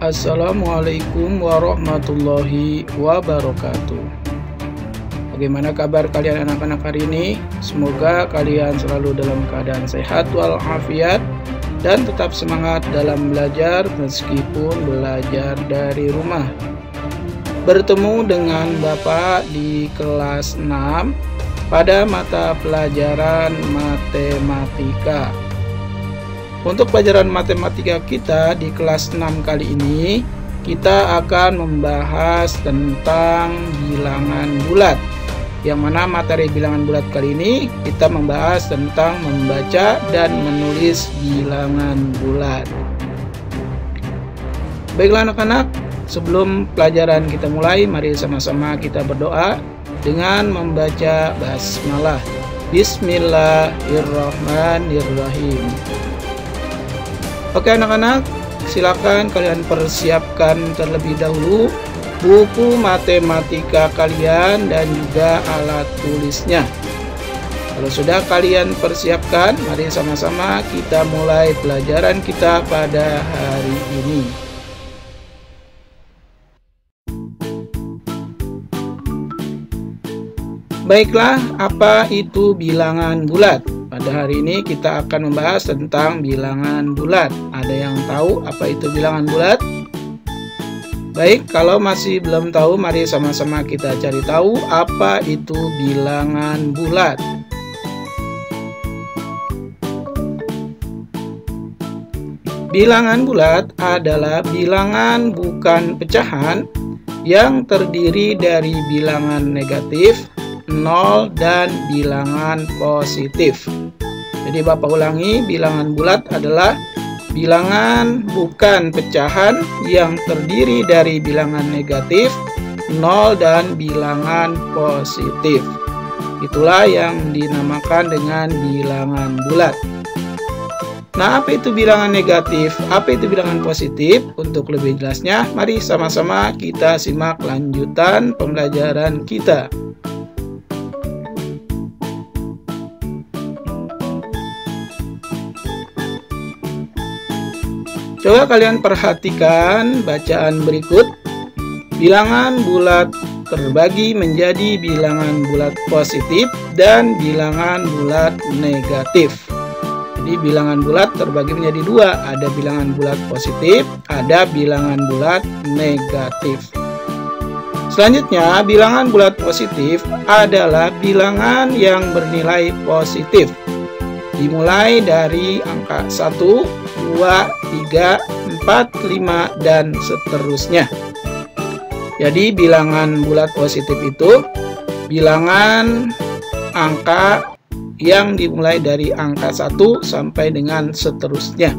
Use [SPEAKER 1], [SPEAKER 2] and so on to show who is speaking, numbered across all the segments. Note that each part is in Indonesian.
[SPEAKER 1] Assalamualaikum warahmatullahi wabarakatuh. Bagaimana kabar kalian anak-anak hari ini? Semoga kalian selalu dalam keadaan sehat walafiat dan tetap semangat dalam belajar meskipun belajar dari rumah. Bertemu dengan Bapak di kelas 6 pada mata pelajaran matematika. Untuk pelajaran matematika kita di kelas 6 kali ini, kita akan membahas tentang bilangan bulat. Yang mana materi bilangan bulat kali ini kita membahas tentang membaca dan menulis bilangan bulat. Baiklah anak-anak, sebelum pelajaran kita mulai, mari sama-sama kita berdoa dengan membaca basmalah. Bismillahirrahmanirrahim. Oke anak-anak, silakan kalian persiapkan terlebih dahulu buku matematika kalian dan juga alat tulisnya. Kalau sudah kalian persiapkan, mari sama-sama kita mulai pelajaran kita pada hari ini. Baiklah, apa itu bilangan bulat? Pada hari ini kita akan membahas tentang bilangan bulat. Ada yang tahu apa itu bilangan bulat? Baik, kalau masih belum tahu, mari sama-sama kita cari tahu apa itu bilangan bulat. Bilangan bulat adalah bilangan bukan pecahan yang terdiri dari bilangan negatif, 0, dan bilangan positif. Jadi Bapak ulangi, bilangan bulat adalah bilangan bukan pecahan yang terdiri dari bilangan negatif, 0, dan bilangan positif. Itulah yang dinamakan dengan bilangan bulat. Nah, apa itu bilangan negatif? Apa itu bilangan positif? Untuk lebih jelasnya, mari sama-sama kita simak lanjutan pembelajaran kita. Coba kalian perhatikan bacaan berikut. Bilangan bulat terbagi menjadi bilangan bulat positif dan bilangan bulat negatif. Jadi bilangan bulat terbagi menjadi dua, ada bilangan bulat positif, ada bilangan bulat negatif. Selanjutnya, bilangan bulat positif adalah bilangan yang bernilai positif. Dimulai dari angka 1, 2, 3, 4, 5, dan seterusnya. Jadi bilangan bulat positif itu bilangan angka yang dimulai dari angka 1 sampai dengan seterusnya.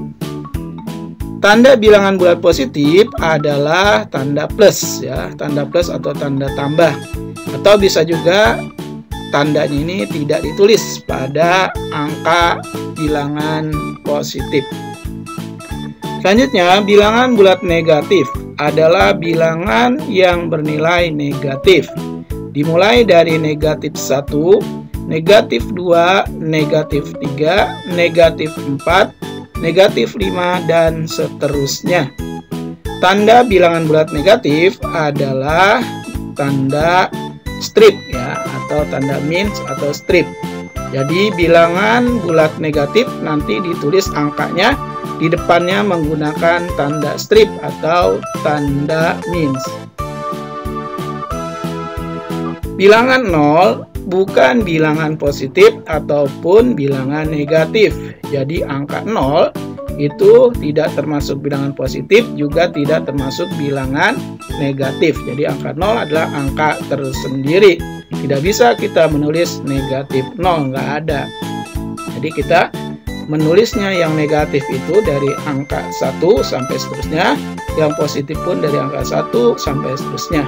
[SPEAKER 1] Tanda bilangan bulat positif adalah tanda plus ya, tanda plus atau tanda tambah. Atau bisa juga tandanya ini tidak ditulis pada angka bilangan positif. Selanjutnya, bilangan bulat negatif adalah bilangan yang bernilai negatif. Dimulai dari negatif 1, negatif 2, negatif 3, negatif 4, negatif 5, dan seterusnya. Tanda bilangan bulat negatif adalah tanda strip ya, atau tanda minus atau strip. Jadi bilangan bulat negatif nanti ditulis angkanya di depannya menggunakan tanda strip atau tanda minus. Bilangan 0 bukan bilangan positif ataupun bilangan negatif. Jadi angka 0 itu tidak termasuk bilangan positif, juga tidak termasuk bilangan negatif. Jadi angka 0 adalah angka tersendiri. Tidak bisa kita menulis negatif 0, nggak ada. Jadi kita menulisnya yang negatif itu dari angka 1 sampai seterusnya, yang positif pun dari angka 1 sampai seterusnya.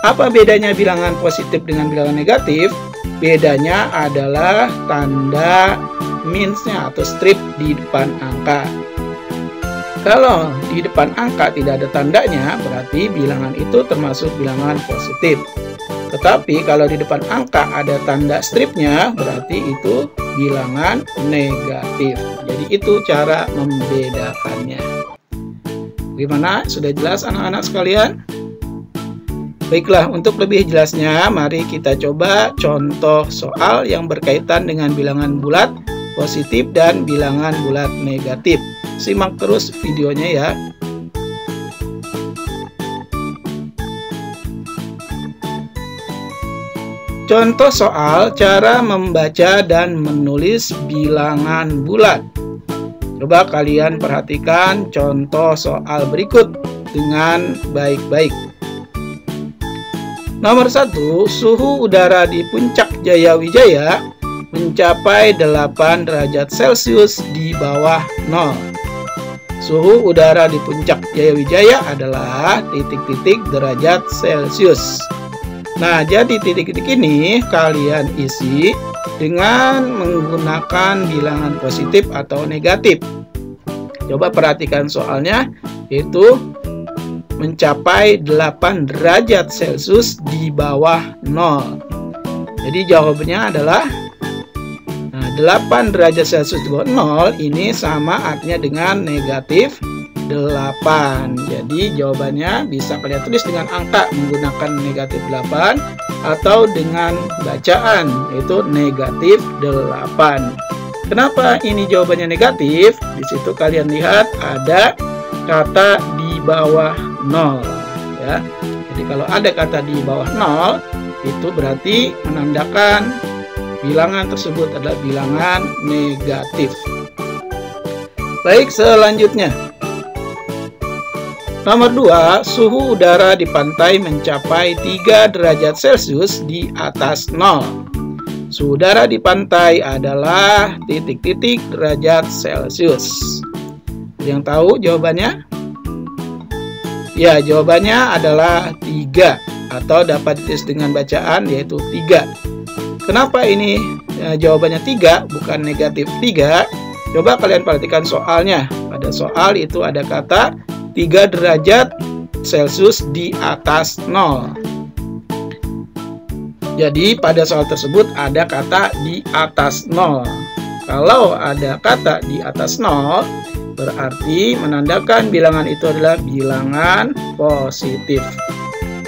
[SPEAKER 1] Apa bedanya bilangan positif dengan bilangan negatif? Bedanya adalah tanda minusnya atau strip di depan angka. Kalau di depan angka tidak ada tandanya, berarti bilangan itu termasuk bilangan positif. Tetapi kalau di depan angka ada tanda stripnya, berarti itu bilangan negatif. Jadi itu cara membedakannya. Gimana? Sudah jelas anak-anak sekalian? Baiklah, untuk lebih jelasnya, mari kita coba contoh soal yang berkaitan dengan bilangan bulat positif dan bilangan bulat negatif. Simak terus videonya ya. Contoh soal cara membaca dan menulis bilangan bulat. Coba kalian perhatikan contoh soal berikut dengan baik-baik. Nomor 1, suhu udara di Puncak Jayawijaya mencapai 8 derajat Celcius di bawah 0. Suhu udara di Puncak Jayawijaya adalah titik-titik derajat Celcius. Nah, jadi titik-titik ini kalian isi dengan menggunakan bilangan positif atau negatif. Coba perhatikan soalnya, yaitu mencapai 8 derajat Celcius di bawah 0. Jadi jawabannya adalah 8 derajat Celcius di bawah 0 ini sama artinya dengan negatif 8. Jadi jawabannya bisa kalian tulis dengan angka menggunakan negatif 8 atau dengan bacaan yaitu negatif 8. Kenapa ini jawabannya negatif? Di situ kalian lihat ada kata di bawah 0 ya. Jadi kalau ada kata di bawah 0 itu berarti menandakan bilangan tersebut adalah bilangan negatif. Baik, selanjutnya. Nomor 2, suhu udara di pantai mencapai 3 derajat Celcius di atas 0. Suhu udara di pantai adalah titik-titik derajat Celcius. Yang tahu jawabannya? Ya, jawabannya adalah 3 atau dapat ditulis dengan bacaan yaitu 3. Kenapa ini jawabannya 3 bukan negatif 3? Coba kalian perhatikan soalnya. Pada soal itu ada kata 3 derajat Celcius di atas 0. Jadi pada soal tersebut ada kata di atas 0. Kalau ada kata di atas 0, berarti menandakan bilangan itu adalah bilangan positif.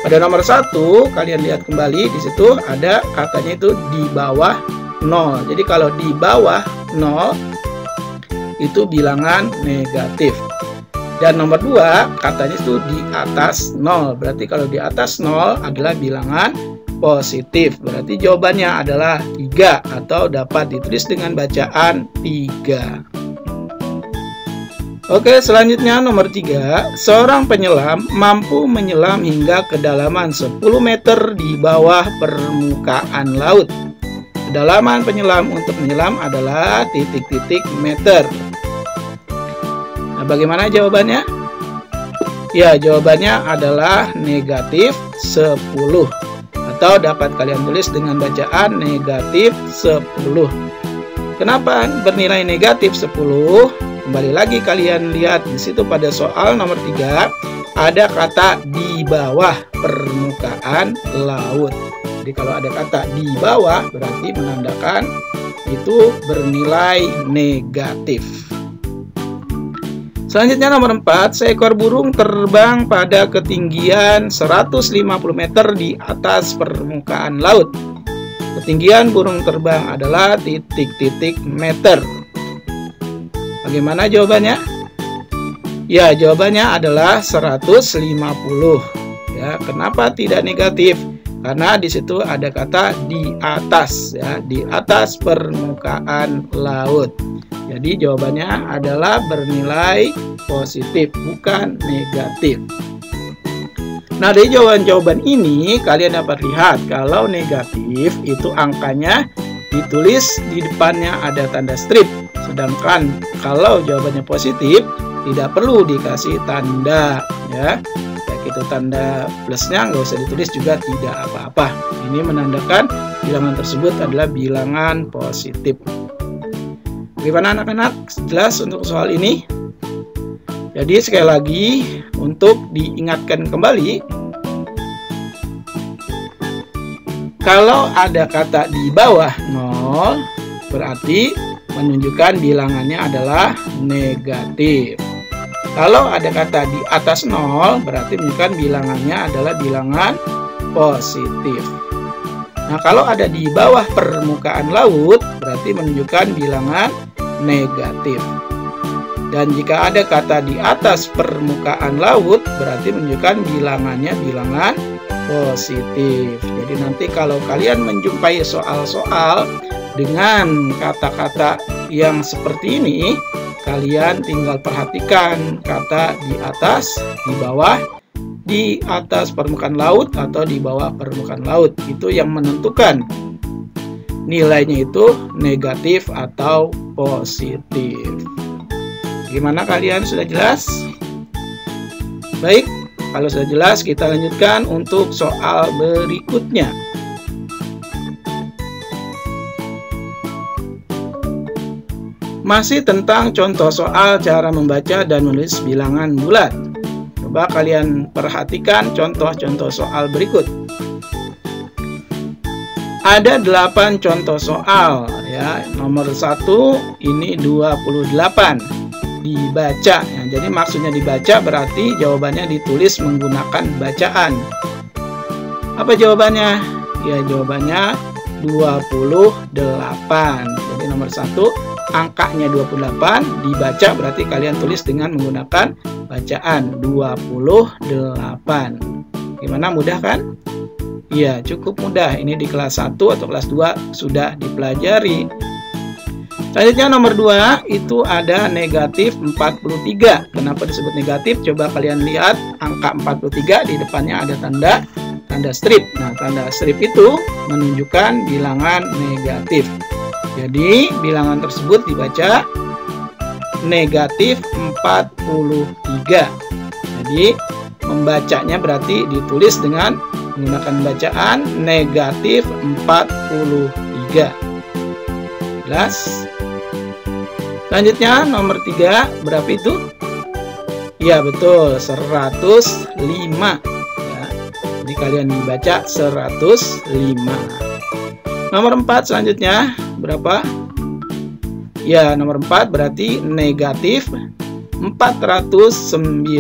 [SPEAKER 1] Pada nomor 1, kalian lihat kembali di situ ada katanya itu di bawah 0. Jadi kalau di bawah 0 itu bilangan negatif. Dan nomor 2 katanya itu di atas 0. Berarti kalau di atas 0 adalah bilangan positif. Berarti jawabannya adalah 3 atau dapat ditulis dengan bacaan 3. Oke, selanjutnya nomor 3. Seorang penyelam mampu menyelam hingga kedalaman 10 meter di bawah permukaan laut. Kedalaman penyelam untuk menyelam adalah titik-titik meter. Nah, bagaimana jawabannya? Ya, jawabannya adalah negatif 10. Atau dapat kalian tulis dengan bacaan negatif 10. Kenapa bernilai negatif 10? Kembali lagi kalian lihat di situ pada soal nomor 3 ada kata di bawah permukaan laut. Jadi kalau ada kata di bawah berarti menandakan itu bernilai negatif. Selanjutnya nomor 4, seekor burung terbang pada ketinggian 150 meter di atas permukaan laut. Ketinggian burung terbang adalah titik-titik meter. Bagaimana jawabannya? Ya, jawabannya adalah 150. Ya, kenapa tidak negatif? Karena di situ ada kata di atas ya, di atas permukaan laut. Jadi jawabannya adalah bernilai positif, bukan negatif. Nah, dari jawaban-jawaban ini kalian dapat lihat kalau negatif itu angkanya ditulis di depannya ada tanda strip. Sedangkan kalau jawabannya positif tidak perlu dikasih tanda ya. Baik itu tanda plusnya nggak usah ditulis juga tidak apa-apa. Ini menandakan bilangan tersebut adalah bilangan positif. Bagaimana anak-anak? Jelas untuk soal ini? Jadi sekali lagi untuk diingatkan kembali, kalau ada kata di bawah 0 berarti menunjukkan bilangannya adalah negatif. Kalau ada kata di atas 0, berarti menunjukkan bilangannya adalah bilangan positif. Nah, kalau ada di bawah permukaan laut, berarti menunjukkan bilangan negatif. Dan jika ada kata di atas permukaan laut, berarti menunjukkan bilangannya bilangan positif. Jadi nanti kalau kalian menjumpai soal-soal dengan kata-kata yang seperti ini, kalian tinggal perhatikan kata di atas, di bawah, di atas permukaan laut atau di bawah permukaan laut. Itu yang menentukan nilainya itu negatif atau positif. Gimana, kalian sudah jelas? Baik, kalau sudah jelas kita lanjutkan untuk soal berikutnya. Masih tentang contoh soal cara membaca dan menulis bilangan bulat. Coba kalian perhatikan contoh-contoh soal berikut. Ada 8 contoh soal ya. Nomor 1 ini 28. Dibaca ya. Jadi maksudnya dibaca berarti jawabannya ditulis menggunakan bacaan. Apa jawabannya? Ya, jawabannya 28. Jadi nomor 1 angkanya 28, dibaca berarti kalian tulis dengan menggunakan bacaan 28. Gimana, mudah kan? Iya, cukup mudah. Ini di kelas 1 atau kelas 2 sudah dipelajari. Selanjutnya nomor 2 itu ada negatif 43. Kenapa disebut negatif? Coba kalian lihat angka 43 di depannya ada tanda strip. Nah, tanda strip itu menunjukkan bilangan negatif. Jadi bilangan tersebut dibaca negatif 43. Jadi membacanya berarti ditulis dengan menggunakan bacaan negatif 43. Jelas? Selanjutnya nomor 3, berapa itu? Ya, betul, 105 ya. Jadi kalian dibaca 105. Nomor 4 selanjutnya berapa? Ya, nomor 4 berarti negatif 496.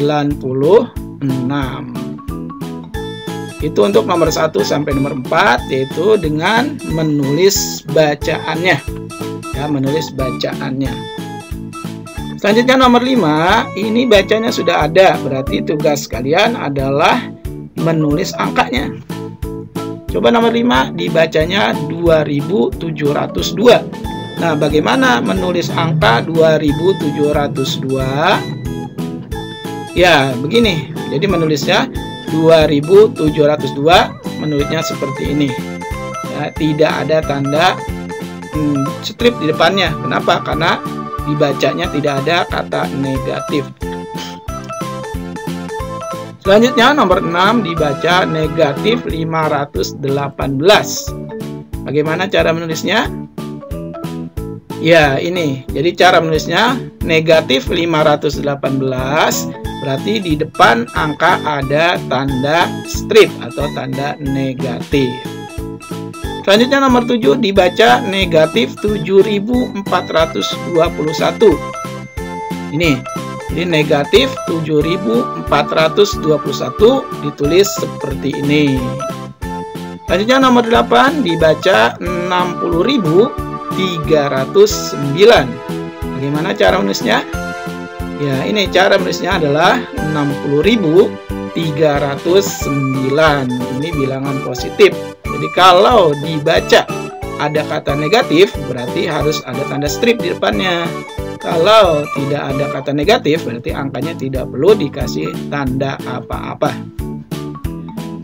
[SPEAKER 1] Itu untuk nomor 1 sampai nomor 4, yaitu dengan menulis bacaannya. Ya, menulis bacaannya. Selanjutnya nomor 5, ini bacanya sudah ada, berarti tugas kalian adalah menulis angkanya. Coba nomor 5 dibacanya 2702. Nah, bagaimana menulis angka 2702? Ya, begini. Jadi menulisnya 2702, menulisnya seperti ini. Ya, tidak ada tanda strip di depannya. Kenapa? Karena dibacanya tidak ada kata negatif. Selanjutnya nomor 6 dibaca negatif 518. Bagaimana cara menulisnya? Ya, ini. Jadi cara menulisnya negatif 518, berarti di depan angka ada tanda strip atau tanda negatif. Selanjutnya nomor 7 dibaca negatif 7421. Ini. Jadi negatif 7421 ditulis seperti ini. Selanjutnya nomor 8 dibaca 60.309. Bagaimana cara menulisnya? Ya, ini cara menulisnya adalah 60.309. Ini bilangan positif. Jadi kalau dibaca ada kata negatif, berarti harus ada tanda strip di depannya. Kalau tidak ada kata negatif, berarti angkanya tidak perlu dikasih tanda apa-apa.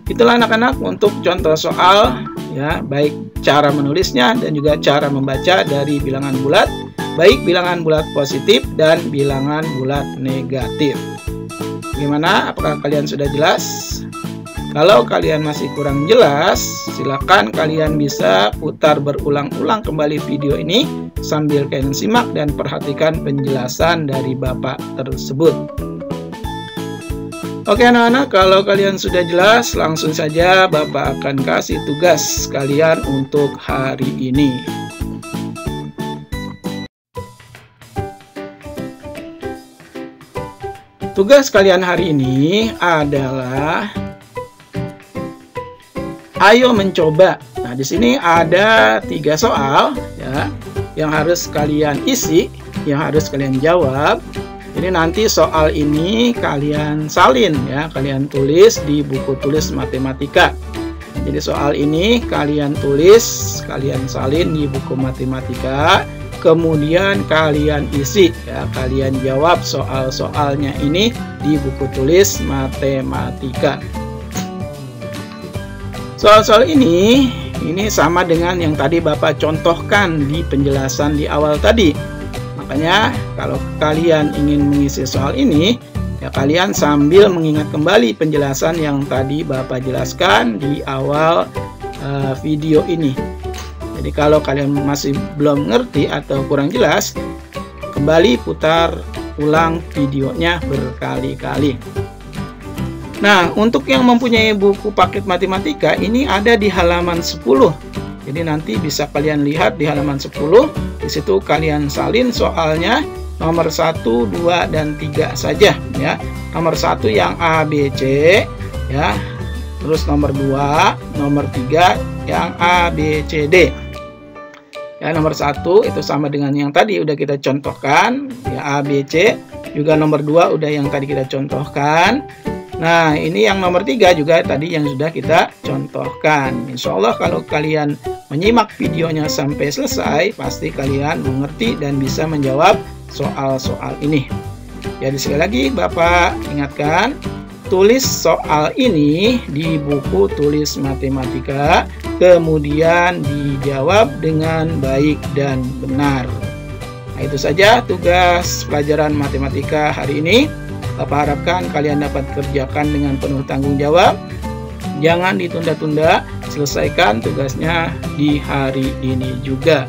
[SPEAKER 1] Itulah anak-anak untuk contoh soal, ya, baik cara menulisnya dan juga cara membaca dari bilangan bulat, baik bilangan bulat positif dan bilangan bulat negatif. Gimana? Apakah kalian sudah jelas? Kalau kalian masih kurang jelas, silakan kalian bisa putar berulang-ulang kembali video ini sambil kalian simak dan perhatikan penjelasan dari Bapak tersebut. Oke anak-anak, kalau kalian sudah jelas, langsung saja Bapak akan kasih tugas kalian untuk hari ini. tugas kalian hari ini adalah ayo mencoba. Nah, di sini ada 3 soal ya yang harus kalian isi, yang harus kalian jawab. Jadi nanti soal ini kalian salin ya, kalian tulis di buku tulis matematika. Jadi soal ini kalian tulis, kalian salin di buku matematika, kemudian kalian isi ya, kalian jawab soal-soalnya ini di buku tulis matematika. Soal-soal ini sama dengan yang tadi Bapak contohkan di penjelasan di awal tadi. Makanya kalau kalian ingin mengisi soal ini, ya kalian sambil mengingat kembali penjelasan yang tadi Bapak jelaskan di awal video ini. Jadi kalau kalian masih belum ngerti atau kurang jelas, kembali putar ulang videonya berkali-kali. Nah, untuk yang mempunyai buku paket matematika ini ada di halaman 10. Jadi nanti bisa kalian lihat di halaman 10. Di situ kalian salin soalnya nomor 1, 2, dan 3 saja ya. Nomor 1 yang A, B, C ya. Terus nomor 2, nomor 3 yang A, B, C, D. Ya, nomor 1 itu sama dengan yang tadi udah kita contohkan ya, A, B, C. Juga nomor 2 udah yang tadi kita contohkan. Nah, ini yang nomor 3 juga tadi yang sudah kita contohkan. Insya Allah kalau kalian menyimak videonya sampai selesai, pasti kalian mengerti dan bisa menjawab soal-soal ini. Jadi sekali lagi Bapak ingatkan, tulis soal ini di buku tulis matematika, kemudian dijawab dengan baik dan benar. Nah, itu saja tugas pelajaran matematika hari ini. Bapak harapkan kalian dapat kerjakan dengan penuh tanggung jawab. Jangan ditunda-tunda, selesaikan tugasnya di hari ini juga.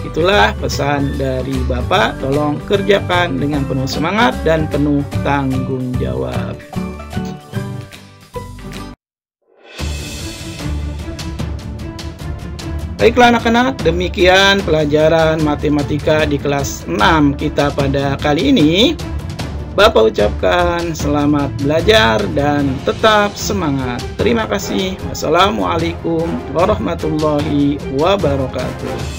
[SPEAKER 1] Itulah pesan dari Bapak, tolong kerjakan dengan penuh semangat dan penuh tanggung jawab. Baiklah anak-anak, demikian pelajaran matematika di kelas 6 kita pada kali ini. Bapak ucapkan selamat belajar dan tetap semangat. Terima kasih. Wassalamualaikum warahmatullahi wabarakatuh.